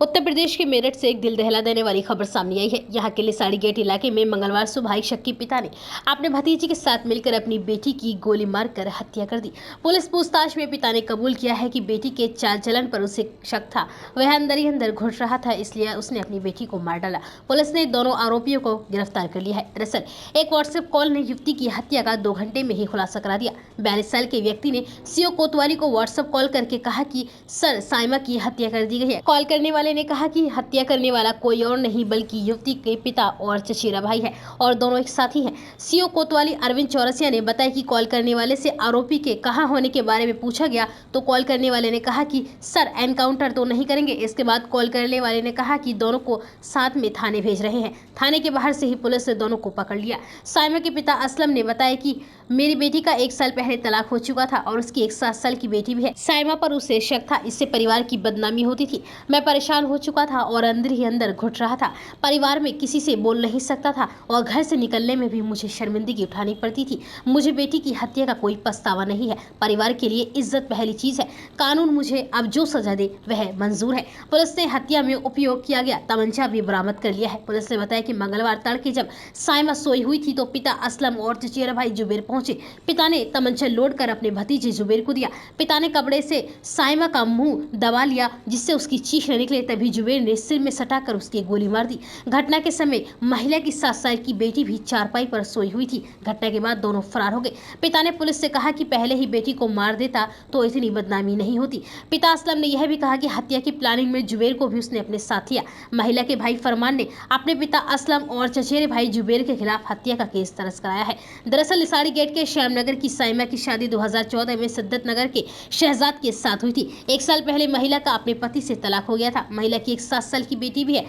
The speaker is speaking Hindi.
उत्तर प्रदेश के मेरठ से एक दिल दहला देने वाली खबर सामने आई है। यहाँ के लिसाड़ी गेट इलाके में मंगलवार सुबह एक शक के पिता ने अपने भतीजे के साथ मिलकर अपनी बेटी की गोली मारकर हत्या कर दी। पुलिस पूछताछ में पिता ने कबूल किया है कि बेटी के चाल चलन पर उसे शक था, वह अंदर ही अंदर घुट रहा था, इसलिए उसने अपनी बेटी को मार डाला। पुलिस ने दोनों आरोपियों को गिरफ्तार कर लिया है। दरअसल एक व्हाट्सएप कॉल ने युवती की हत्या का 2 घंटे में ही खुलासा करा दिया। 42 साल के व्यक्ति ने सीओ कोतवाली को व्हाट्सएप कॉल करके कहा कि सर, साइमा की हत्या कर दी गई है। कॉल करने वाले ने कहा कि हत्या करने वाला कोई और नहीं बल्कि युवती के पिता और चचेरा भाई है और दोनों एक साथ ही हैं। सीओ कोतवाली अरविंद चौरसिया ने बताया कि कॉल करने वाले से आरोपी के कहां होने के बारे में पूछा गया तो कॉल करने वाले ने कहा कि सर, एनकाउंटर तो नहीं करेंगे। इसके बाद कॉल करने वाले ने कहा कि दोनों को साथ में थाने भेज रहे हैं। थाने के बाहर से ही पुलिस ने दोनों को पकड़ लिया। साइमा के पिता असलम ने बताया कि मेरी बेटी का 1 साल पहले तलाक हो चुका था और उसकी एक 7 साल की बेटी भी है। साइमा पर उसे शक था, इससे परिवार की बदनामी होती थी। मैं परेशान हो चुका था और अंदर ही अंदर घुट रहा था। परिवार में किसी से बोल नहीं सकता था और घर से निकलने में भी मुझे शर्मिंदगी उठानी पड़ती थी। मुझे बेटी की हत्या का कोई पछतावा नहीं है। परिवार के लिए इज्जत पहली चीज है। कानून मुझे अब जो सजा दे वह मंजूर है। पुलिस ने हत्या में उपयोग किया गया तमंचा भी बरामद कर लिया है। पुलिस ने बताया कि मंगलवार तड़के जब साइमा सोई हुई थी तो पिता असलम और चचेरा भाई जुबेर पहुंचे। पिता ने तमंचा लोड कर अपने भतीजे जुबेर को दिया। पिता ने कपड़े से साइमा का मुंह दबा लिया जिससे उसकी चीख न निकले। तभी जुबेर ने सिर में सटाकर उसकी गोली मार दी। घटना के समय महिला की 7 साल की बेटी भी चारपाई पर सोई हुई थी। घटना के बाद दोनों फरार हो गए। पिता ने पुलिस से कहा कि पहले ही बेटी को मार देता तो इतनी बदनामी नहीं होती। पिता असलम ने यह भी कहा कि हत्या की प्लानिंग में जुबेर को भी उसने अपने साथ लिया। महिला के भाई फरमान ने अपने पिता असलम और चचेरे भाई जुबेर के खिलाफ हत्या का केस दर्ज कराया है। दरअसल लिसाड़ी गेट के श्यामनगर की साइमा की शादी 2014 में सिद्दत नगर के शहजाद के साथ हुई थी। 1 साल पहले महिला का अपने पति से तलाक हो गया था। महिला की एक 7 साल की बेटी भी है।